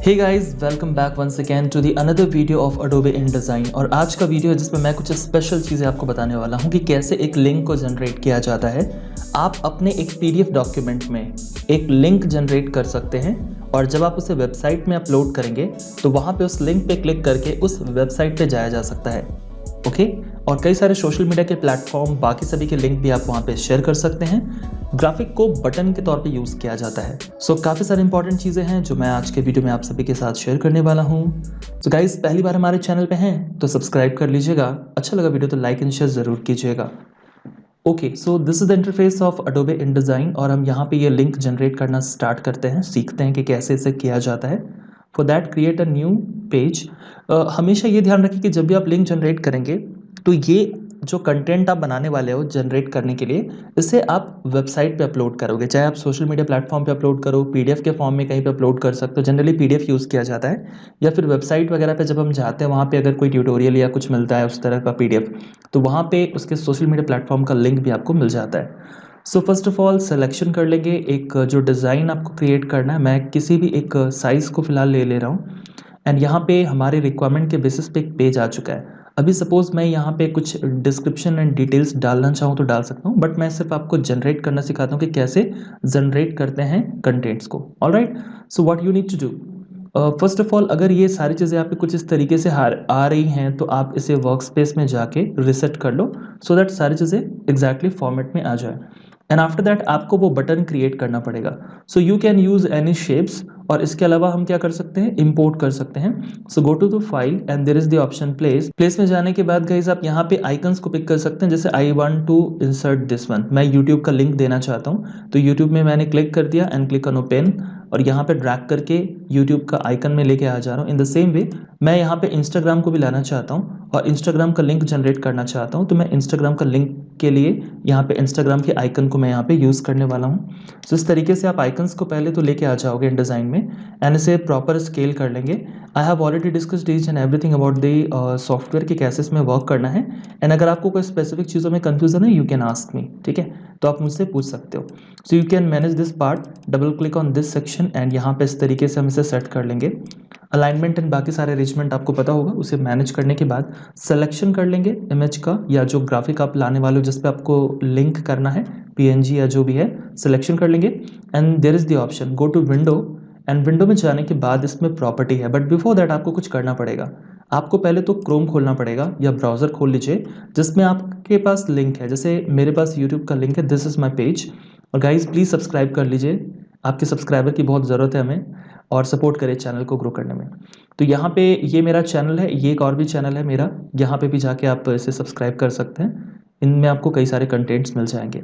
Hey guys, welcome back once again to the another video of Adobe InDesign। और आज का video है जिसमें मैं कुछ स्पेशल चीज़ें आपको बताने वाला हूं कि कैसे एक लिंक को जनरेट किया जाता है। आप अपने एक PDF डॉक्यूमेंट में एक लिंक जनरेट कर सकते हैं और जब आप उसे वेबसाइट में अपलोड करेंगे तो वहां पे उस लिंक पे क्लिक करके उस वेबसाइट पे जाया जा सकता है। ओके, और कई सारे सोशल मीडिया के प्लेटफॉर्म बाकी सभी के लिंक भी आप वहाँ पे शेयर कर सकते हैं। ग्राफिक को बटन के तौर पे यूज़ किया जाता है। सो काफ़ी सारी इंपॉर्टेंट चीज़ें हैं जो मैं आज के वीडियो में आप सभी के साथ शेयर करने वाला हूँ। सो गाइस, पहली बार हमारे चैनल पे हैं तो सब्सक्राइब कर लीजिएगा। अच्छा लगा वीडियो तो लाइक एंड शेयर ज़रूर कीजिएगा। Okay, so this is the interface of Adobe InDesign और हम यहाँ पे ये लिंक जनरेट करना स्टार्ट करते हैं, सीखते हैं कि कैसे इसे किया जाता है। For that create a new page. हमेशा ये ध्यान रखिए कि जब भी आप लिंक जनरेट करेंगे तो ये जो कंटेंट आप बनाने वाले हो जनरेट करने के लिए, इसे आप वेबसाइट पे अपलोड करोगे। चाहे आप सोशल मीडिया प्लेटफॉर्म पे अपलोड करो, PDF के फॉर्म में कहीं पे अपलोड कर सकते हो। जनरली PDF यूज़ किया जाता है, या फिर वेबसाइट वगैरह पे जब हम जाते हैं वहाँ पे अगर कोई ट्यूटोरियल या कुछ मिलता है उस तरह का PDF, तो वहाँ पे उसके सोशल मीडिया प्लेटफॉर्म का लिंक भी आपको मिल जाता है। So first of all selection कर लेंगे एक जो डिज़ाइन आपको क्रिएट करना है। मैं किसी भी एक साइज़ को फ़िलहाल ले रहा हूँ एंड यहाँ पे हमारे रिक्वायरमेंट के बेसिस पे एक पेज आ चुका है। अभी सपोज़ मैं यहाँ पे कुछ डिस्क्रिप्शन एंड डिटेल्स डालना चाहूँ तो डाल सकता हूँ, बट मैं सिर्फ आपको जनरेट करना सिखाता हूँ कि कैसे जनरेट करते हैं कंटेंट्स को। Alright, so what you need to do, first of all अगर ये सारी चीज़ें आप पे कुछ इस तरीके से आ रही हैं तो आप इसे वर्क स्पेस में जाके रिसेट कर लो सो दैट सारी चीज़ें एग्जैक्टली फॉर्मेट में आ जाए। एंड आफ्टर दैट आपको वो बटन क्रिएट करना पड़ेगा। So you can use any shapes, और इसके अलावा हम क्या कर सकते हैं, इंपोर्ट कर सकते हैं। So go to the file and there is the option place में जाने के बाद गाइस आप यहाँ पे आइकन्स को पिक कर सकते हैं। जैसे I want to insert this one, मैं यूट्यूब का लिंक देना चाहता हूँ तो यूट्यूब में मैंने क्लिक कर दिया एंड क्लिक ऑन ओपन, और यहाँ पे ड्रैग करके यूट्यूब का आइकन में लेके आ जा रहा हूँ। इन द सेम वे मैं यहाँ पे इंस्टाग्राम को भी लाना चाहता हूँ और इंस्टाग्राम का लिंक जनरेट करना चाहता हूँ, तो मैं इंस्टाग्राम का लिंक के लिए यहाँ पे इंस्टाग्राम के आइकन को मैं यहाँ पे यूज़ करने वाला हूँ। सो इस तरीके से आप आइकन्स को पहले तो लेके आ जाओगे InDesign में एंड इसे प्रॉपर स्केल कर लेंगे। I have already discussed each and everything about the software कि कैसे इसमें वर्क करना है। एंड अगर आपको कोई स्पेसिफिक चीज़ों में कन्फ्यूजन है, यू कैन आस्क मी, ठीक है, तो आप मुझसे पूछ सकते हो। So you can manage this part, double click on this section and यहाँ पे इस तरीके से हम इसे सेट कर लेंगे। अलाइनमेंट एंड बाकी सारे अरेंजमेंट आपको पता होगा। उसे मैनेज करने के बाद सिलेक्शन कर लेंगे इमेज का, या जो ग्राफिक आप लाने वाले हो जिस पे आपको लिंक करना है, PNG या जो भी है, सिलेक्शन कर लेंगे। And there is the option go to window, and window में जाने के बाद इसमें प्रॉपर्टी है, बट बिफोर दैट आपको कुछ करना पड़ेगा। आपको पहले तो क्रोम खोलना पड़ेगा या ब्राउज़र खोल लीजिए जिसमें आपके पास लिंक है। जैसे मेरे पास यूट्यूब का लिंक है, दिस इज़ माई पेज। और गाइज प्लीज़ सब्सक्राइब कर लीजिए, आपके सब्सक्राइबर की बहुत ज़रूरत है हमें, और सपोर्ट करें चैनल को ग्रो करने में। तो यहाँ पे ये मेरा चैनल है, ये एक और भी चैनल है मेरा, यहाँ पे भी जाके आप इसे सब्सक्राइब कर सकते हैं। इनमें आपको कई सारे कंटेंट्स मिल जाएंगे।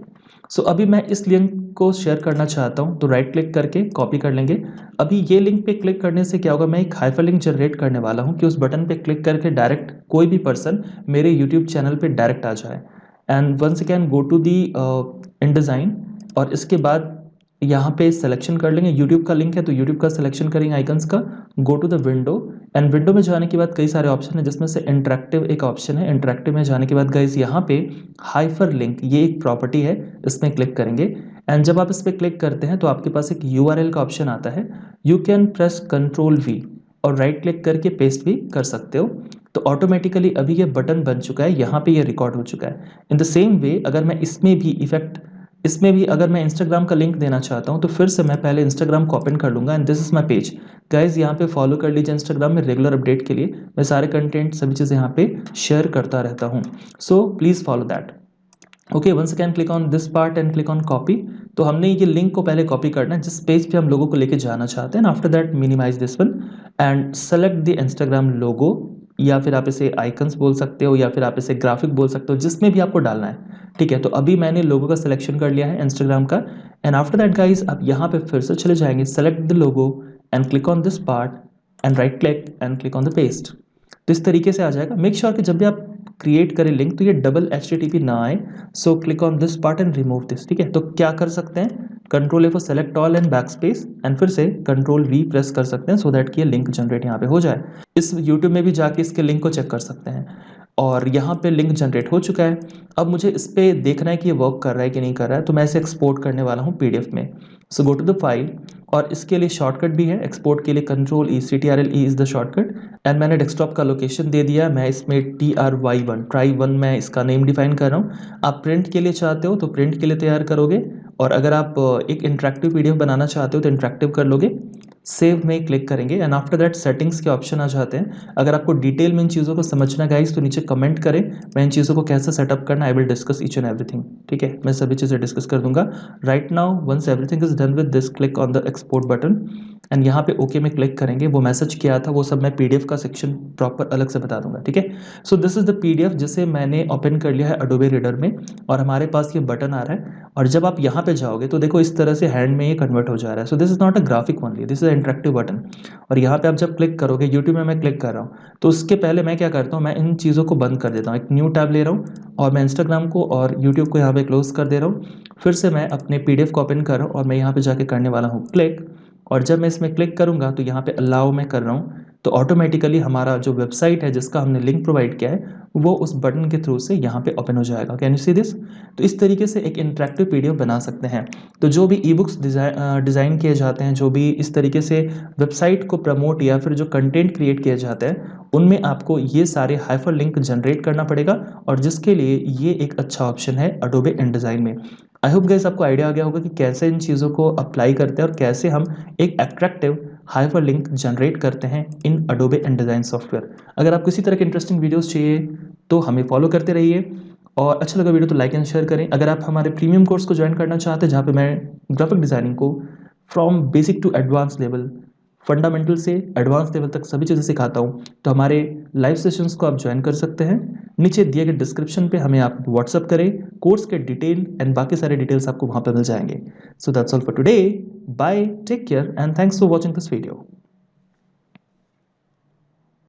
सो अभी मैं इस लिंक को शेयर करना चाहता हूँ तो राइट क्लिक करके कॉपी कर लेंगे। अभी ये लिंक पे क्लिक करने से क्या होगा, मैं एक हाइपरलिंक जनरेट करने वाला हूँ कि उस बटन पे क्लिक करके डायरेक्ट कोई भी पर्सन मेरे यूट्यूब चैनल पे डायरेक्ट आ जाए। And once again go to the InDesign, और इसके बाद यहाँ पे सिलेक्शन कर लेंगे, यूट्यूब का लिंक है तो यूट्यूब का सिलेक्शन करेंगे आइकन्स का। Go to the window, and window में जाने के बाद कई सारे ऑप्शन है जिसमें से इंटरेक्टिव एक ऑप्शन है। इंटरेक्टिव में जाने के बाद गाइज यहाँ पे हाइपर लिंक ये एक प्रॉपर्टी है, इसमें क्लिक करेंगे। एंड जब आप इस पर क्लिक करते हैं तो आपके पास एक URL का ऑप्शन आता है। यू कैन प्रेस Ctrl+V और राइट क्लिक करके पेस्ट भी कर सकते हो। तो ऑटोमेटिकली अभी ये बटन बन चुका है, यहाँ पे ये रिकॉर्ड हो चुका है। इन द सेम वे अगर मैं इसमें भी अगर मैं इंस्टाग्राम का लिंक देना चाहता हूँ तो फिर से मैं पहले इंस्टाग्राम को ओपन कर लूँगा and this is my page. Guys यहाँ पे फॉलो कर लीजिए इंस्टाग्राम में, रेगुलर अपडेट के लिए मैं सारे कंटेंट सभी चीज़ें यहाँ पे शेयर करता रहता हूँ। So please follow that. Okay, once again click on this part and click on copy. तो हमने ये लिंक को पहले कॉपी करना है जिस पेज पे हम लोगों को लेके जाना चाहते हैं। After that minimise this one and select the Instagram logo, या फिर आप इसे आइकन्स बोल सकते हो या फिर आप इसे ग्राफिक बोल सकते हो, जिसमें भी आपको डालना है, ठीक है। तो अभी मैंने लोगो का सिलेक्शन कर लिया है इंस्टाग्राम का। एंड आफ्टर दैट गाइज आप यहाँ पे फिर से चले जाएंगे, select the logo and click on this part and right click and click on the paste. तो इस तरीके से आ जाएगा। मेक श्योर कि जब भी आप क्रिएट करें लिंक तो ये डबल HTTP ना आए। So click on this part and remove this, ठीक है। तो क्या कर सकते हैं, Ctrl+A for select all and back space, and फिर से Ctrl+V प्रेस कर सकते हैं सो दैट कि ये लिंक जनरेट यहाँ पे हो जाए। इस यूट्यूब में भी जाके इसके लिंक को चेक कर सकते हैं, और यहाँ पे लिंक जनरेट हो चुका है। अब मुझे इस पर देखना है कि ये वर्क कर रहा है कि नहीं कर रहा है, तो मैं इसे एक्सपोर्ट करने वाला हूँ PDF में। सो गो टू द फाइल, और इसके लिए शॉर्टकट भी है, एक्सपोर्ट के लिए Ctrl+E, CTRL+E is the shortcut. And मैंने डेस्कटॉप का लोकेशन दे दिया, मैं इसमें try1 मैं इसका नेम डिफाइन कर रहा हूँ। आप प्रिंट के लिए चाहते हो तो प्रिंट के लिए तैयार करोगे, और अगर आप एक इंटरेक्टिव PDF बनाना चाहते हो तो इंटरेक्टिव कर लोगे। सेव में क्लिक करेंगे एंड आफ्टर दैट सेटिंग्स के ऑप्शन आ जाते हैं। अगर आपको डिटेल में इन चीज़ों को समझना गाइस तो नीचे कमेंट करें, मैं इन चीज़ों को कैसे सेटअप करना I will discuss each and everything. ठीक है, मैं सभी चीज़ें डिस्कस कर दूंगा। Right now once everything is done with this, click on the export button and यहाँ पे ओके में क्लिक करेंगे। वो मैसेज किया था वो सब मैं PDF का सेक्शन प्रॉपर अलग से बता दूंगा। ठीक है, so this is the PDF जिसे मैंने ओपन कर लिया है अडोबे रीडर में, और हमारे पास ये बटन आ रहा है। और जब आप यहाँ पे जाओगे तो देखो इस तरह से हैंड में ये कन्वर्ट हो जा रहा है। So this is not a graphic only, this is interactive button. और यहाँ पे आप जब क्लिक करोगे, यूट्यूब में मैं क्लिक कर रहा हूँ, तो उसके पहले मैं क्या करता हूँ, मैं इन चीज़ों को बंद कर देता हूँ। एक न्यू टैब ले रहा हूँ और मैं इंस्टाग्राम को और यूट्यूब को यहाँ पे क्लोज कर दे रहा हूँ। फिर से मैं अपने PDF को ओपन कर रहा हूँ और मैं यहाँ पे जाके करने वाला हूँ क्लिक। और जब मैं इसमें क्लिक करूँगा तो यहाँ पे अलाउ में कर रहा हूँ, तो ऑटोमेटिकली हमारा जो वेबसाइट है जिसका हमने लिंक प्रोवाइड किया है वो उस बटन के थ्रू से यहाँ पे ओपन हो जाएगा। Can you see this? तो इस तरीके से एक इंटरेक्टिव PDF बना सकते हैं। तो जो भी ई-बुक्स डिज़ाइन किए जाते हैं, जो भी इस तरीके से वेबसाइट को प्रमोट या फिर जो कंटेंट क्रिएट किए जाते हैं, उनमें आपको ये सारे हाइपरलिंक जनरेट करना पड़ेगा, और जिसके लिए ये एक अच्छा ऑप्शन है अडोबे InDesign में। आई होप गाइस आपको आइडिया आ गया होगा कि कैसे इन चीज़ों को अप्लाई करते हैं और कैसे हम एक अट्रैक्टिव हाइपरलिंक जनरेट करते हैं इन अडोबे InDesign सॉफ्टवेयर। अगर आपको इसी तरह के इंटरेस्टिंग वीडियोस चाहिए तो हमें फॉलो करते रहिए, और अच्छा लगा वीडियो तो लाइक एंड शेयर करें। अगर आप हमारे प्रीमियम कोर्स को ज्वाइन करना चाहते हैं जहाँ पे मैं ग्राफिक डिज़ाइनिंग को from basic to advance level, fundamental से एडवांस लेवल तक सभी चीज़ें सिखाता हूँ, तो हमारे लाइव सेशंस को आप ज्वाइन कर सकते हैं। नीचे दिए गए डिस्क्रिप्शन पे हमें आप व्हाट्सअप करें, कोर्स के डिटेल एंड बाकी सारे डिटेल्स आपको वहाँ पर मिल जाएंगे। So that's all for today, bye, take care and thanks for watching this video.